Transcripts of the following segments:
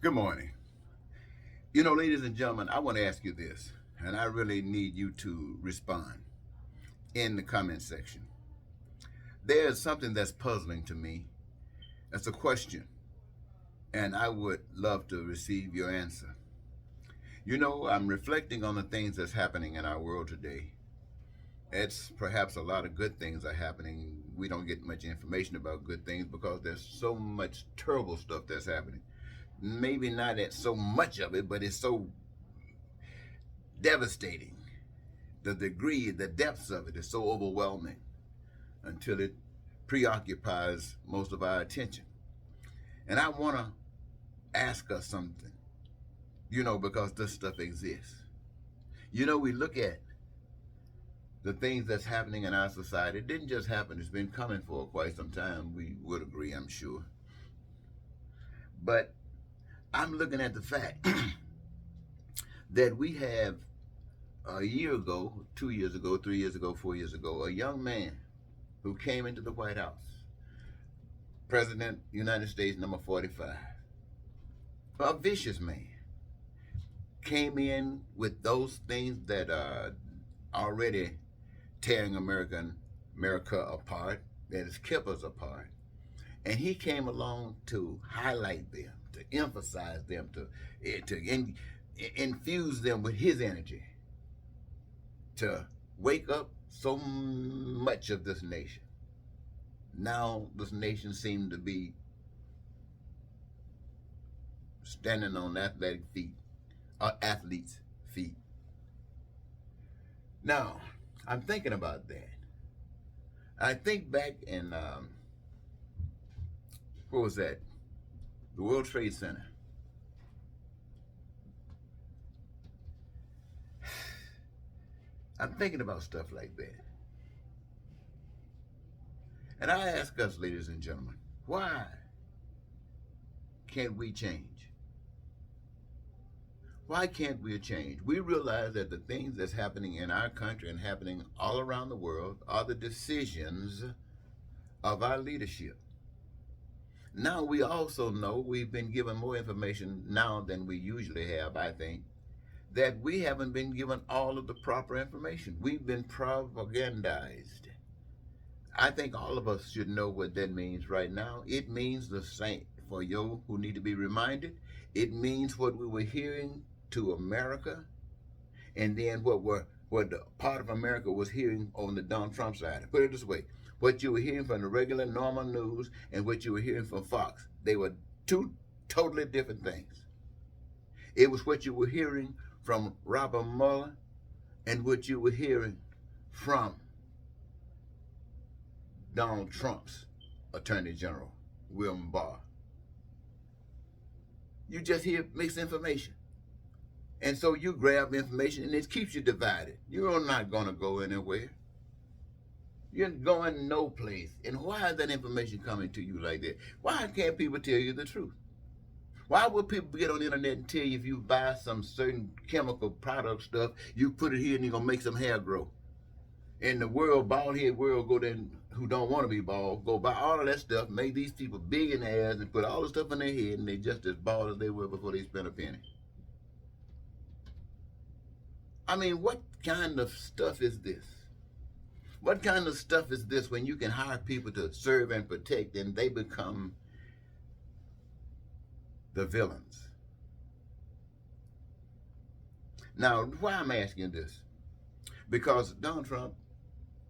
Good morning. Ladies and gentlemen, I want to ask you this, and I really need you to respond in the comment section. There's something that's puzzling to me. It's a question, and I would love to receive your answer. I'm reflecting on the things that's happening in our world today. It's perhaps a lot of good things are happening. We don't get much information about good things because there's so much terrible stuff that's happening. Maybe not at so much of it, but it's so devastating. The degree, the depths of it is so overwhelming until it preoccupies most of our attention. And I want to ask us something, because this stuff exists. We look at the things that's happening in our society. It didn't just happen, it's been coming for quite some time. We would agree, I'm sure. But I'm looking at the fact that we have a year ago, 2 years ago, 3 years ago, 4 years ago, a young man who came into the White House, President, United States, number 45. A vicious man. Came in with those things that are already tearing America apart, that has kept us apart. And he came along to highlight them, to emphasize them, to infuse them with his energy, to wake up so much of this nation. Now this nation seems to be standing on athletes' feet. Now, I'm thinking about that. I think back in, what was that? The World Trade Center. I'm thinking about stuff like that. And I ask us, ladies and gentlemen, why can't we change? Why can't we change? We realize that the things that's happening in our country and happening all around the world are the decisions of our leadership. Now we also know, we've been given more information now than we usually have, I think, that we haven't been given all of the proper information. We've been propagandized. I think all of us should know what that means right now. It means the same for you who need to be reminded. It means what we were hearing to America, and then what the part of America was hearing on the Donald Trump side. Put it this way: what you were hearing from the regular normal news and what you were hearing from Fox, they were two totally different things. It was what you were hearing from Robert Mueller and what you were hearing from Donald Trump's Attorney General, William Barr. You just hear mixed information. And so you grab information and it keeps you divided. You're not going to go anywhere. You're going no place. And why is that information coming to you like that? Why can't people tell you the truth? Why would people get on the internet and tell you if you buy some certain chemical product stuff, you put it here and you're going to make some hair grow? And the world, bald head world, go there who don't want to be bald, go buy all of that stuff, make these people big in their ass and put all the stuff in their head and they just as bald as they were before they spent a penny. I mean, what kind of stuff is this? What kind of stuff is this when you can hire people to serve and protect and they become the villains? Now, why I'm asking this? Because Donald Trump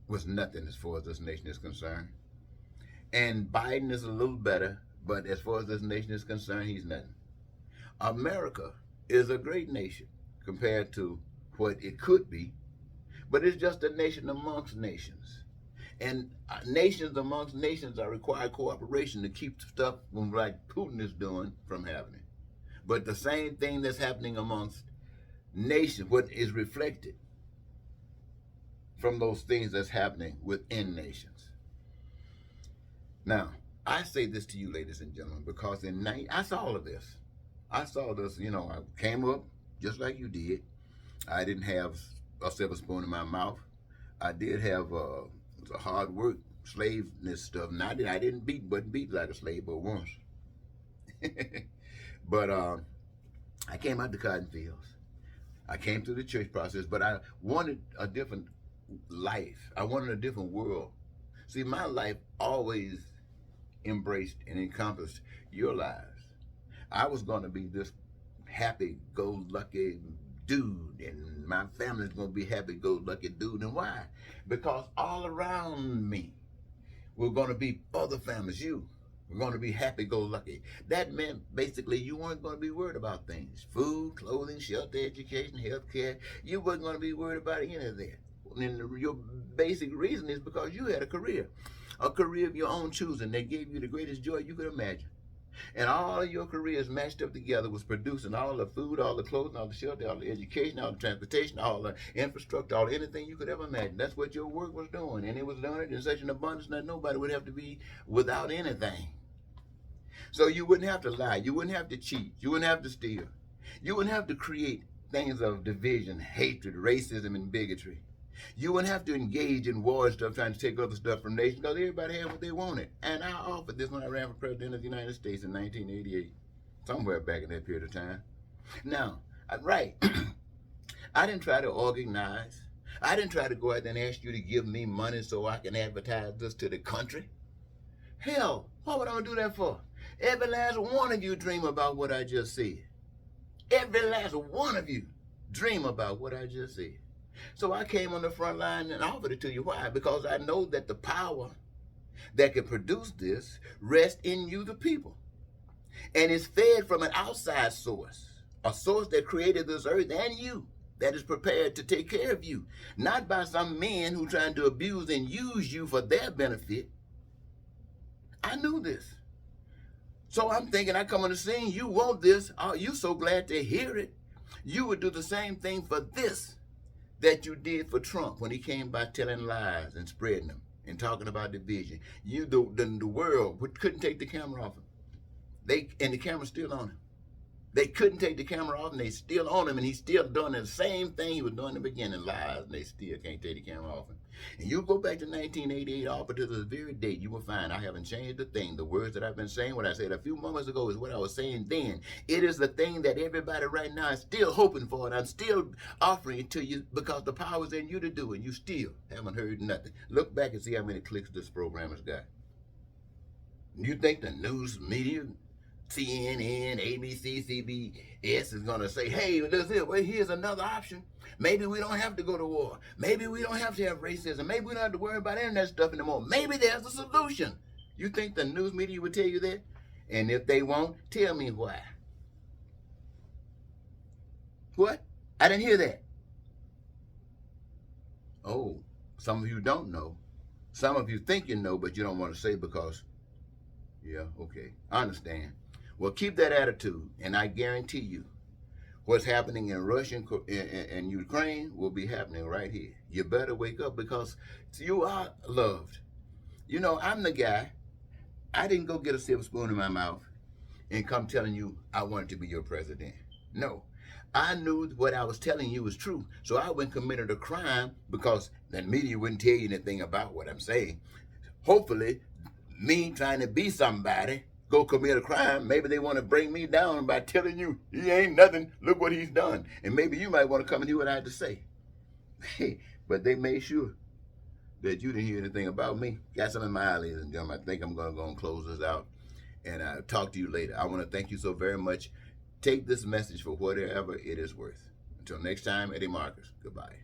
was nothing as far as this nation is concerned. And Biden is a little better, but as far as this nation is concerned, he's nothing. America is a great nation compared to what it could be, but it's just a nation amongst nations. And nations amongst nations are required cooperation to keep stuff from, like Putin is doing, from happening. But the same thing that's happening amongst nations, what is reflected from those things that's happening within nations. Now, I say this to you, ladies and gentlemen, because I saw all of this. I saw this, I came up just like you did. I didn't have a silver spoon in my mouth. I did have hard work, slaveness stuff. Now I didn't wasn't beat like a slave but once. But I came out the cotton fields. I came through the church process, but I wanted a different life. I wanted a different world. See, my life always embraced and encompassed your lives. I was going to be this happy-go-lucky dude, and my family's going to be happy-go-lucky dude. And why? Because all around me were going to be other families. We're going to be happy-go-lucky. That meant basically you weren't going to be worried about things. Food, clothing, shelter, education, health care. You weren't going to be worried about any of that. And your basic reason is because you had a career of your own choosing that gave you the greatest joy you could imagine. And all of your careers matched up together was producing all the food, all the clothing, all the shelter, all the education, all the transportation, all the infrastructure, all anything you could ever imagine. That's what your work was doing. And it was doing it in such an abundance that nobody would have to be without anything. So you wouldn't have to lie. You wouldn't have to cheat. You wouldn't have to steal. You wouldn't have to create things of division, hatred, racism, and bigotry. You wouldn't have to engage in war and stuff trying to take other stuff from nations because everybody had what they wanted. And I offered this when I ran for president of the United States in 1988, somewhere back in that period of time. Now, right, I didn't try to organize. I didn't try to go out there and ask you to give me money so I can advertise this to the country. Hell, what would I do that for? Every last one of you dream about what I just said. Every last one of you dream about what I just said. So I came on the front line and offered it to you. Why? Because I know that the power that can produce this rests in you, the people. And it's fed from an outside source, a source that created this earth and you, that is prepared to take care of you. Not by some men who are trying to abuse and use you for their benefit. I knew this. So I'm thinking, I come on the scene, you want this. Oh, you so glad to hear it. You would do the same thing for this that you did for Trump when he came by telling lies and spreading them and talking about division. The world couldn't take the camera off him. And the camera's still on him. They couldn't take the camera off, and they still on him, and he's still doing the same thing he was doing in the beginning, lies, and they still can't take the camera off him. And you go back to 1988, up to the very date, you will find I haven't changed a thing. The words that I've been saying, what I said a few moments ago is what I was saying then. It is the thing that everybody right now is still hoping for, and I'm still offering it to you because the power is in you to do it, and you still haven't heard nothing. Look back and see how many clicks this program has got. You think the news media, CNN, ABC, CBS is going to say, hey, here's another option. Maybe we don't have to go to war. Maybe we don't have to have racism. Maybe we don't have to worry about internet stuff anymore. Maybe there's a solution. You think the news media would tell you that? And if they won't, tell me why. What? I didn't hear that. Oh, some of you don't know. Some of you think you know, but you don't want to say because, yeah, okay, I understand. Well, keep that attitude, and I guarantee you, what's happening in Russia and Ukraine will be happening right here. You better wake up because you are loved. You know, I'm the guy. I didn't go get a silver spoon in my mouth and come telling you I wanted to be your president. No. I knew what I was telling you was true. So I went and committed a crime because the media wouldn't tell you anything about what I'm saying. Hopefully, me trying to be somebody, go commit a crime, maybe they want to bring me down by telling you, he ain't nothing, look what he's done. And maybe you might want to come and hear what I had to say. But they made sure that you didn't hear anything about me. Got some in my eye, ladies and gentlemen. I think I'm going to go and close this out. And I'll talk to you later. I want to thank you so very much. Take this message for whatever it is worth. Until next time, Eddie Marcus. Goodbye.